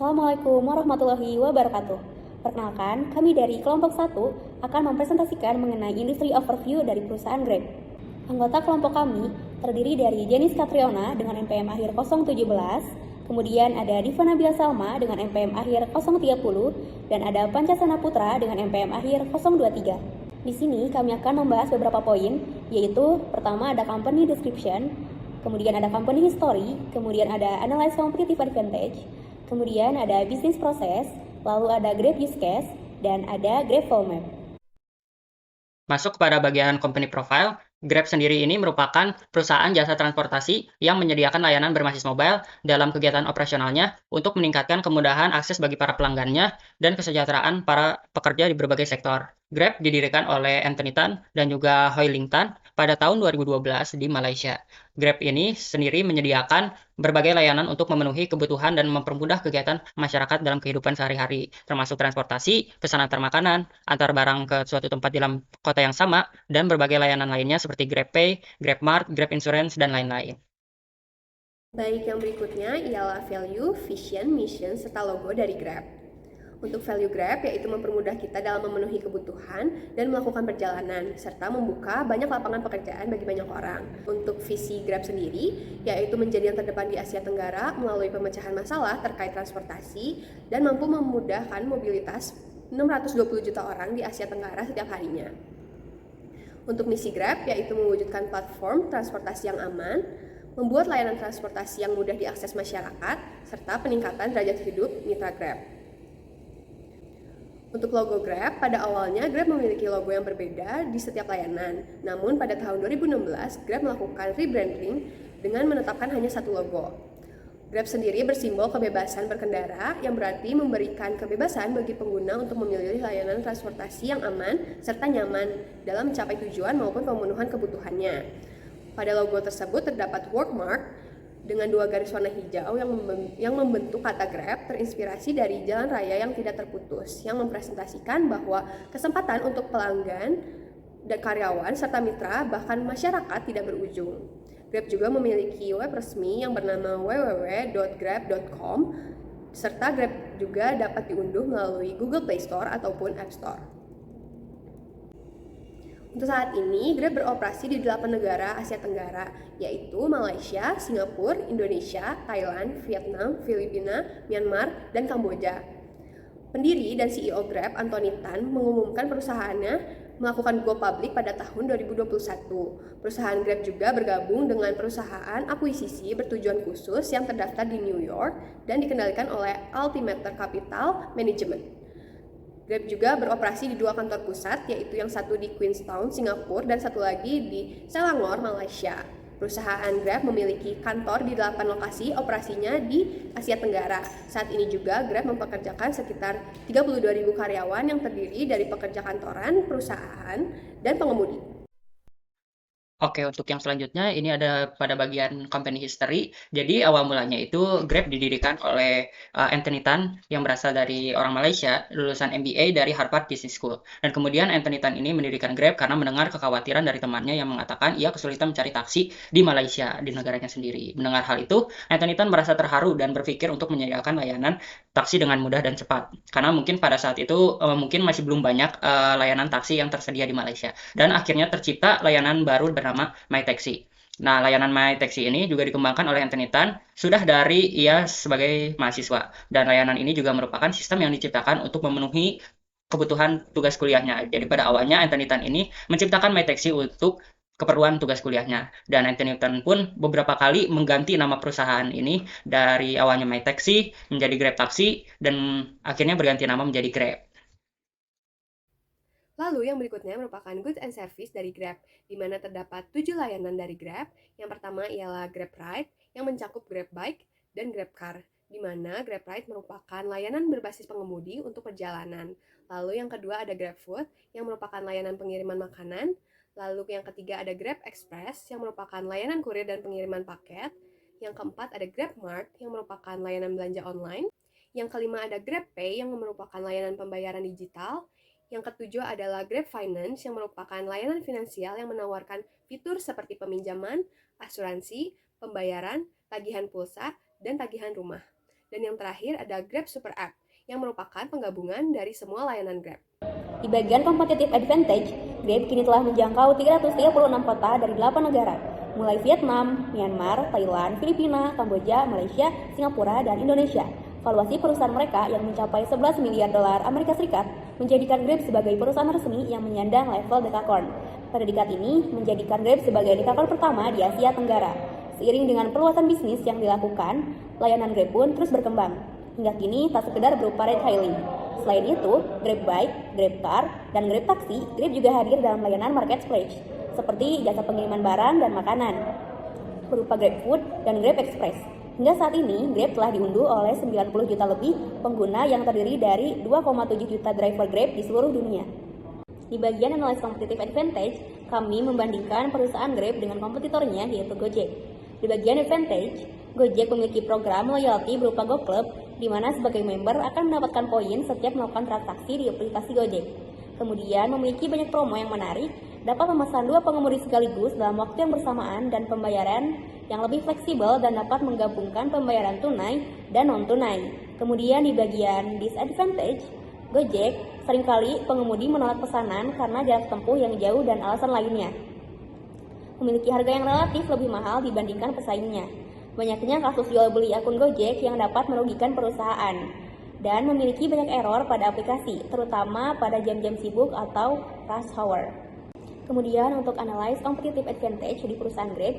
Assalamualaikum warahmatullahi wabarakatuh. Perkenalkan, kami dari kelompok 1 akan mempresentasikan mengenai industri overview dari perusahaan Grab. Anggota kelompok kami terdiri dari Jenis Katriona dengan NPM akhir 017, kemudian ada Diva Nabila Salma dengan NPM akhir 030, dan ada Pancasana Putra dengan NPM akhir 023. Di sini kami akan membahas beberapa poin, yaitu pertama ada company description, kemudian ada company history, kemudian ada analyze competitive advantage, kemudian ada business process, lalu ada Grab use case, dan ada Grab flow map. Masuk kepada bagian company profile, Grab sendiri ini merupakan perusahaan jasa transportasi yang menyediakan layanan berbasis mobile dalam kegiatan operasionalnya untuk meningkatkan kemudahan akses bagi para pelanggannya dan kesejahteraan para pekerja di berbagai sektor. Grab didirikan oleh Anthony Tan dan juga Hoi Ling Tan pada tahun 2012 di Malaysia. Grab ini sendiri menyediakan berbagai layanan untuk memenuhi kebutuhan dan mempermudah kegiatan masyarakat dalam kehidupan sehari-hari, termasuk transportasi, pesan antar makanan, antar barang ke suatu tempat di dalam kota yang sama, dan berbagai layanan lainnya seperti GrabPay, GrabMart, Grab Insurance, dan lain-lain. Baik, yang berikutnya ialah value, vision, mission, serta logo dari Grab. Untuk value Grab yaitu mempermudah kita dalam memenuhi kebutuhan dan melakukan perjalanan, serta membuka banyak lapangan pekerjaan bagi banyak orang. Untuk visi Grab sendiri, yaitu menjadi yang terdepan di Asia Tenggara melalui pemecahan masalah terkait transportasi dan mampu memudahkan mobilitas 620 juta orang di Asia Tenggara setiap harinya. Untuk misi Grab yaitu mewujudkan platform transportasi yang aman, membuat layanan transportasi yang mudah diakses masyarakat, serta peningkatan derajat hidup mitra Grab. Untuk logo Grab, pada awalnya Grab memiliki logo yang berbeda di setiap layanan. Namun pada tahun 2016, Grab melakukan rebranding dengan menetapkan hanya satu logo. Grab sendiri bersimbol kebebasan berkendara yang berarti memberikan kebebasan bagi pengguna untuk memilih layanan transportasi yang aman serta nyaman dalam mencapai tujuan maupun pemenuhan kebutuhannya. Pada logo tersebut terdapat workmark dengan dua garis warna hijau yang membentuk kata Grab, terinspirasi dari jalan raya yang tidak terputus, yang mempresentasikan bahwa kesempatan untuk pelanggan dan karyawan serta mitra bahkan masyarakat tidak berujung. Grab juga memiliki web resmi yang bernama www.grab.com, serta Grab juga dapat diunduh melalui Google Play Store ataupun App Store. Untuk saat ini, Grab beroperasi di 8 negara Asia Tenggara, yaitu Malaysia, Singapura, Indonesia, Thailand, Vietnam, Filipina, Myanmar, dan Kamboja. Pendiri dan CEO Grab, Anthony Tan, mengumumkan perusahaannya melakukan go public pada tahun 2021. Perusahaan Grab juga bergabung dengan perusahaan akuisisi bertujuan khusus yang terdaftar di New York dan dikendalikan oleh Altimeter Capital Management. Grab juga beroperasi di dua kantor pusat, yaitu yang satu di Queenstown, Singapura, dan satu lagi di Selangor, Malaysia. Perusahaan Grab memiliki kantor di 8 lokasi operasinya di Asia Tenggara. Saat ini juga Grab mempekerjakan sekitar 32.000 karyawan yang terdiri dari pekerja kantoran, perusahaan, dan pengemudi. Oke, untuk yang selanjutnya ini ada pada bagian company history. Jadi awal mulanya itu Grab didirikan oleh Anthony Tan yang berasal dari orang Malaysia, lulusan MBA dari Harvard Business School. Dan kemudian Anthony Tan ini mendirikan Grab karena mendengar kekhawatiran dari temannya yang mengatakan ia kesulitan mencari taksi di Malaysia, di negaranya sendiri. Mendengar hal itu, Anthony Tan merasa terharu dan berpikir untuk menyediakan layanan taksi dengan mudah dan cepat. Karena mungkin pada saat itu mungkin masih belum banyak layanan taksi yang tersedia di Malaysia. Dan akhirnya tercipta layanan baru bernama MyTaxi. Nah, layanan MyTaxi ini juga dikembangkan oleh Anthony Tan sudah dari ia sebagai mahasiswa. Dan layanan ini juga merupakan sistem yang diciptakan untuk memenuhi kebutuhan tugas kuliahnya. Jadi pada awalnya Anthony Tan ini menciptakan MyTaxi untuk keperluan tugas kuliahnya. Dan Anthony Tan pun beberapa kali mengganti nama perusahaan ini dari awalnya MyTaxi menjadi Grab Taxi dan akhirnya berganti nama menjadi Grab. Lalu yang berikutnya merupakan goods and service dari Grab, di mana terdapat 7 layanan dari Grab. Yang pertama ialah Grab Ride, yang mencakup Grab Bike dan Grab Car, di mana Grab Ride merupakan layanan berbasis pengemudi untuk perjalanan. Lalu yang kedua ada Grab Food, yang merupakan layanan pengiriman makanan. Lalu yang ketiga ada Grab Express, yang merupakan layanan kurir dan pengiriman paket. Yang keempat ada Grab Mart, yang merupakan layanan belanja online. Yang kelima ada Grab Pay, yang merupakan layanan pembayaran digital. Yang ketujuh adalah Grab Finance, yang merupakan layanan finansial yang menawarkan fitur seperti peminjaman, asuransi, pembayaran, tagihan pulsa, dan tagihan rumah. Dan yang terakhir ada Grab Super App, yang merupakan penggabungan dari semua layanan Grab. Di bagian competitive advantage, Grab kini telah menjangkau 336 kota dari 8 negara, mulai Vietnam, Myanmar, Thailand, Filipina, Kamboja, Malaysia, Singapura, dan Indonesia. Valuasi perusahaan mereka yang mencapai 11 miliar dolar Amerika Serikat menjadikan Grab sebagai perusahaan resmi yang menyandang level dekakorn. Predikat ini menjadikan Grab sebagai dekakorn pertama di Asia Tenggara. Seiring dengan perluasan bisnis yang dilakukan, layanan Grab pun terus berkembang. Hingga kini tak sekedar berupa ride hailing. Selain itu, Grab Bike, Grab Car, dan Grab Taxi, Grab juga hadir dalam layanan marketplace, seperti jasa pengiriman barang dan makanan, berupa Grab Food dan Grab Express. Hingga saat ini, Grab telah diunduh oleh 90 juta lebih pengguna yang terdiri dari 2,7 juta driver Grab di seluruh dunia. Di bagian analysis competitive advantage, kami membandingkan perusahaan Grab dengan kompetitornya yaitu Gojek. Di bagian advantage, Gojek memiliki program loyalty berupa GoClub, di mana sebagai member akan mendapatkan poin setiap melakukan transaksi di aplikasi Gojek. Kemudian memiliki banyak promo yang menarik, dapat memesan 2 pengemudi sekaligus dalam waktu yang bersamaan dan pembayaran yang lebih fleksibel dan dapat menggabungkan pembayaran tunai dan non-tunai. Kemudian di bagian disadvantage, Gojek seringkali pengemudi menolak pesanan karena jarak tempuh yang jauh dan alasan lainnya. Memiliki harga yang relatif lebih mahal dibandingkan pesaingnya. Banyaknya kasus jual beli akun Gojek yang dapat merugikan perusahaan dan memiliki banyak error pada aplikasi, terutama pada jam-jam sibuk atau rush hour. Kemudian untuk analyze competitive advantage di perusahaan Grab,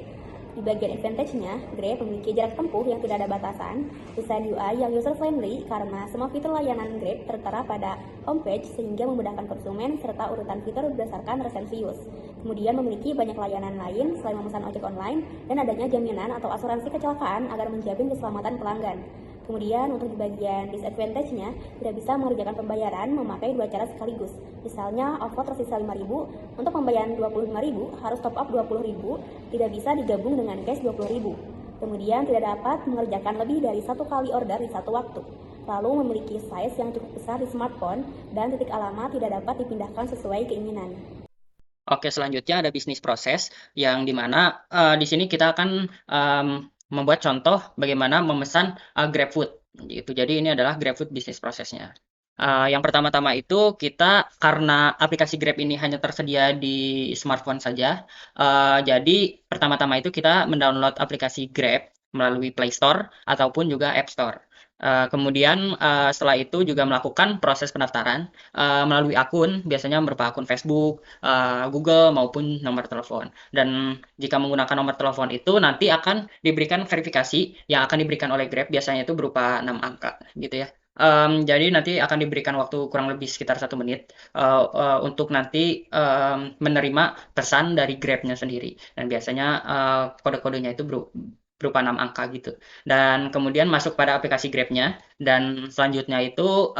di bagian advantage-nya, Grab memiliki jarak tempuh yang tidak ada batasan, desain UI yang user-friendly karena semua fitur layanan Grab tertera pada homepage sehingga memudahkan konsumen serta urutan fitur berdasarkan recent views. Kemudian memiliki banyak layanan lain selain memesan ojek online dan adanya jaminan atau asuransi kecelakaan agar menjamin keselamatan pelanggan. Kemudian untuk di bagian disadvantage-nya, tidak bisa mengerjakan pembayaran memakai 2 cara sekaligus. Misalnya, OVO tersisa 5.000, untuk pembayaran 25.000 harus top up 20.000, tidak bisa digabung dengan cash 20.000. Kemudian tidak dapat mengerjakan lebih dari 1 kali order di satu waktu. Lalu memiliki size yang cukup besar di smartphone dan titik alamat tidak dapat dipindahkan sesuai keinginan. Oke, selanjutnya ada bisnis proses yang dimana di sini kita akan membuat contoh bagaimana memesan GrabFood gitu. Jadi ini adalah GrabFood bisnis prosesnya. Yang pertama-tama itu kita karena aplikasi Grab ini hanya tersedia di smartphone saja, jadi pertama-tama itu kita mendownload aplikasi Grab melalui Play Store ataupun juga App Store. Kemudian setelah itu juga melakukan proses pendaftaran melalui akun, biasanya berupa akun Facebook, Google maupun nomor telepon. Dan jika menggunakan nomor telepon itu nanti akan diberikan verifikasi yang akan diberikan oleh Grab, biasanya itu berupa 6 angka gitu ya. Jadi nanti akan diberikan waktu kurang lebih sekitar 1 menit untuk nanti menerima pesan dari Grab-nya sendiri. Dan biasanya kode-kodenya itu berupa 6 angka gitu. Dan kemudian masuk pada aplikasi Grab-nya, dan selanjutnya itu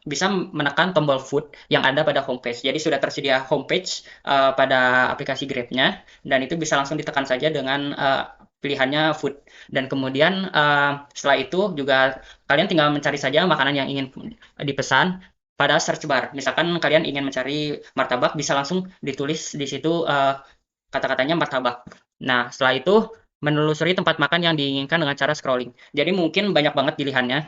bisa menekan tombol food yang ada pada homepage. Jadi sudah tersedia homepage pada aplikasi Grab-nya, dan itu bisa langsung ditekan saja dengan pilihannya food. Dan kemudian setelah itu juga kalian tinggal mencari saja makanan yang ingin dipesan pada search bar. Misalkan kalian ingin mencari martabak, bisa langsung ditulis di situ kata-katanya martabak. Nah, setelah itu menelusuri tempat makan yang diinginkan dengan cara scrolling. Jadi mungkin banyak banget pilihannya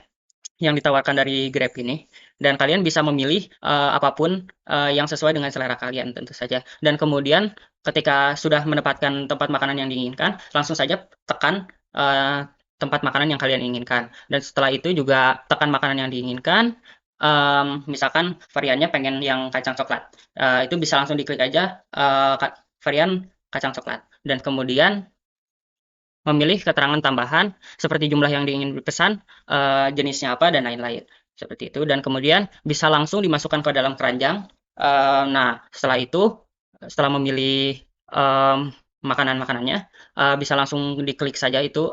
yang ditawarkan dari Grab ini, dan kalian bisa memilih apapun yang sesuai dengan selera kalian tentu saja. Dan kemudian ketika sudah mendapatkan tempat makanan yang diinginkan, langsung saja tekan tempat makanan yang kalian inginkan. Dan setelah itu juga tekan makanan yang diinginkan. Misalkan variannya pengen yang kacang coklat, itu bisa langsung diklik aja varian kacang coklat. Dan kemudian memilih keterangan tambahan seperti jumlah yang diingin dipesan, jenisnya apa, dan lain-lain. Seperti itu. Dan kemudian bisa langsung dimasukkan ke dalam keranjang. Nah, setelah itu, setelah memilih makanan-makanannya, bisa langsung diklik saja itu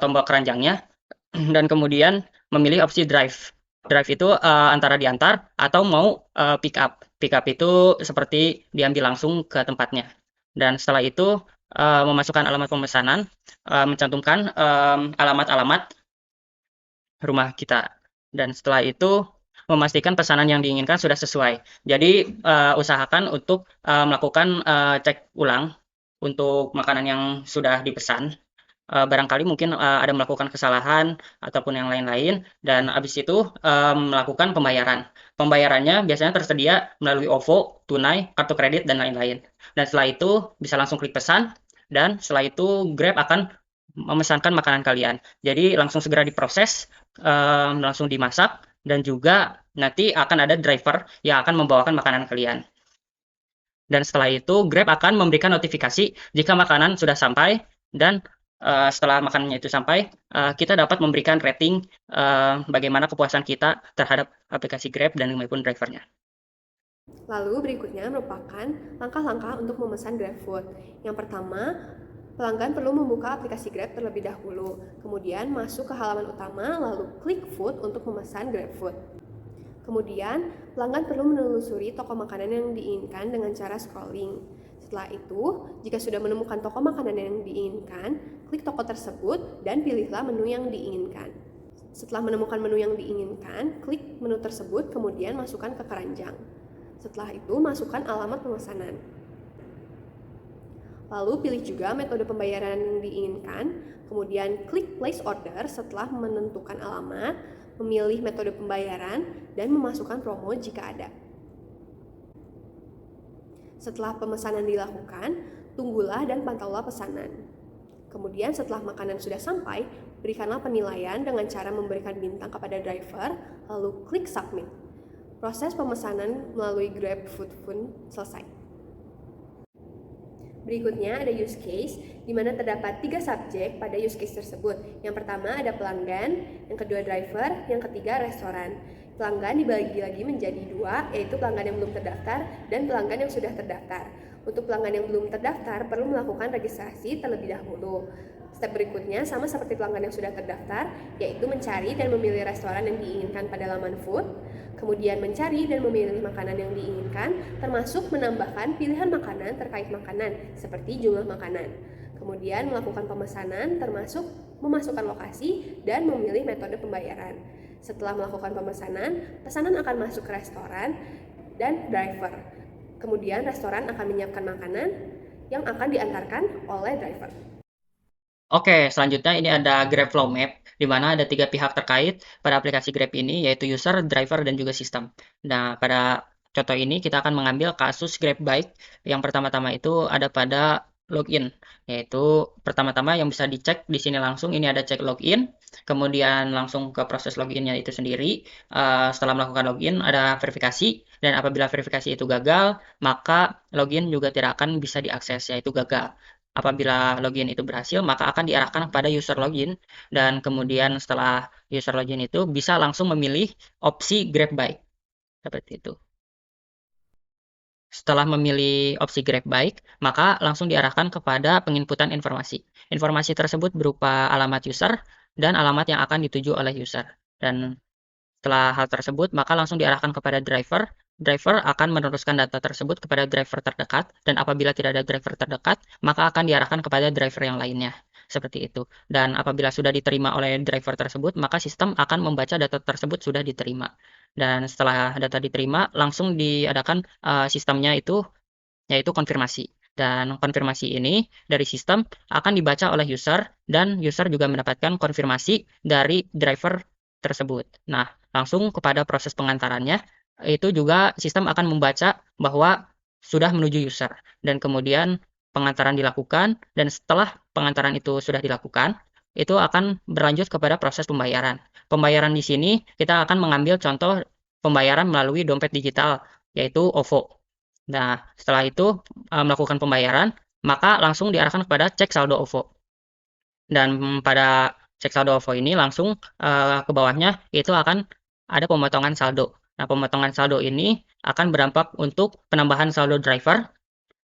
tombol keranjangnya. Dan kemudian memilih opsi drive. Drive itu antara diantar atau mau pick up. Pick up itu seperti diambil langsung ke tempatnya. Dan setelah itu memasukkan alamat pemesanan, mencantumkan alamat-alamat rumah kita. Dan setelah itu memastikan pesanan yang diinginkan sudah sesuai. Jadi usahakan untuk melakukan cek ulang untuk makanan yang sudah dipesan. barangkali mungkin ada melakukan kesalahan ataupun yang lain-lain, dan habis itu melakukan pembayaran. Pembayarannya biasanya tersedia melalui OVO, tunai, kartu kredit, dan lain-lain. Dan setelah itu bisa langsung klik pesan, dan setelah itu Grab akan memesankan makanan kalian. Jadi langsung segera diproses, langsung dimasak, dan juga nanti akan ada driver yang akan membawakan makanan kalian. Dan setelah itu Grab akan memberikan notifikasi jika makanan sudah sampai, dan setelah makanannya itu sampai, kita dapat memberikan rating bagaimana kepuasan kita terhadap aplikasi Grab dan maupun drivernya. Lalu berikutnya merupakan langkah-langkah untuk memesan GrabFood. Yang pertama, pelanggan perlu membuka aplikasi Grab terlebih dahulu, kemudian masuk ke halaman utama, lalu klik Food untuk memesan GrabFood. Kemudian, pelanggan perlu menelusuri toko makanan yang diinginkan dengan cara scrolling. Setelah itu, jika sudah menemukan toko makanan yang diinginkan, klik toko tersebut dan pilihlah menu yang diinginkan. Setelah menemukan menu yang diinginkan, klik menu tersebut, kemudian masukkan ke keranjang. Setelah itu, masukkan alamat pemesanan. Lalu pilih juga metode pembayaran yang diinginkan, kemudian klik place order setelah menentukan alamat, memilih metode pembayaran, dan memasukkan promo jika ada. Setelah pemesanan dilakukan, tunggulah dan pantaulah pesanan. Kemudian setelah makanan sudah sampai, berikanlah penilaian dengan cara memberikan bintang kepada driver, lalu klik submit. Proses pemesanan melalui GrabFood pun selesai. Berikutnya ada use case, di mana terdapat 3 subjek pada use case tersebut. Yang pertama ada pelanggan, yang kedua driver, yang ketiga restoran. Pelanggan dibagi lagi menjadi 2, yaitu pelanggan yang belum terdaftar dan pelanggan yang sudah terdaftar. Untuk pelanggan yang belum terdaftar, perlu melakukan registrasi terlebih dahulu. Step berikutnya sama seperti pelanggan yang sudah terdaftar, yaitu mencari dan memilih restoran yang diinginkan pada laman food, kemudian mencari dan memilih makanan yang diinginkan, termasuk menambahkan pilihan makanan terkait makanan, seperti jumlah makanan. Kemudian melakukan pemesanan, termasuk memasukkan lokasi dan memilih metode pembayaran. Setelah melakukan pemesanan, pesanan akan masuk ke restoran dan driver. Kemudian restoran akan menyiapkan makanan yang akan diantarkan oleh driver. Oke, selanjutnya ini ada Grab Flow Map, di mana ada 3 pihak terkait pada aplikasi Grab ini, yaitu user, driver, dan juga sistem. Nah, pada contoh ini kita akan mengambil kasus Grab Bike. Yang pertama-tama itu ada pada login, yaitu pertama-tama yang bisa dicek di sini langsung, ini ada cek login, kemudian langsung ke proses loginnya itu sendiri. Setelah melakukan login, ada verifikasi, dan apabila verifikasi itu gagal, maka login juga tidak akan bisa diakses, yaitu gagal. Apabila login itu berhasil, maka akan diarahkan kepada user login, dan kemudian setelah user login itu bisa langsung memilih opsi Grab Bike. Seperti itu. Setelah memilih opsi Grab Bike, maka langsung diarahkan kepada penginputan informasi. Informasi tersebut berupa alamat user dan alamat yang akan dituju oleh user. Dan setelah hal tersebut, maka langsung diarahkan kepada driver. Driver akan meneruskan data tersebut kepada driver terdekat, dan apabila tidak ada driver terdekat, maka akan diarahkan kepada driver yang lainnya. Seperti itu. Dan apabila sudah diterima oleh driver tersebut, maka sistem akan membaca data tersebut sudah diterima. Dan setelah data diterima, langsung diadakan sistemnya itu, yaitu konfirmasi. Dan konfirmasi ini dari sistem akan dibaca oleh user, dan user juga mendapatkan konfirmasi dari driver tersebut. Nah, langsung kepada proses pengantarannya, itu juga sistem akan membaca bahwa sudah menuju user, dan kemudian pengantaran dilakukan, dan setelah pengantaran itu sudah dilakukan, itu akan berlanjut kepada proses pembayaran. Pembayaran di sini kita akan mengambil contoh pembayaran melalui dompet digital, yaitu OVO. Nah, setelah itu melakukan pembayaran, maka langsung diarahkan kepada cek saldo OVO. Dan pada cek saldo OVO ini langsung ke bawahnya itu akan ada pemotongan saldo. Nah, pemotongan saldo ini akan berdampak untuk penambahan saldo driver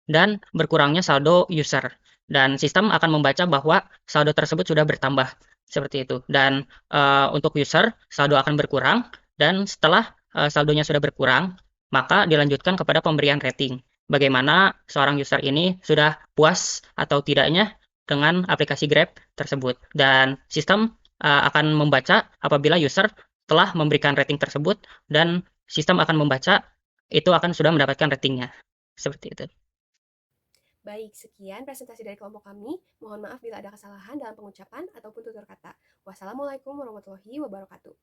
dan berkurangnya saldo user. Dan sistem akan membaca bahwa saldo tersebut sudah bertambah. Seperti itu. Dan untuk user, saldo akan berkurang. Dan setelah saldonya sudah berkurang, maka dilanjutkan kepada pemberian rating. Bagaimana seorang user ini sudah puas atau tidaknya dengan aplikasi Grab tersebut. Dan sistem akan membaca apabila user telah memberikan rating tersebut, dan sistem akan membaca itu akan sudah mendapatkan ratingnya. Seperti itu. Baik, sekian presentasi dari kelompok kami. Mohon maaf bila ada kesalahan dalam pengucapan ataupun tutur kata. Wassalamualaikum warahmatullahi wabarakatuh.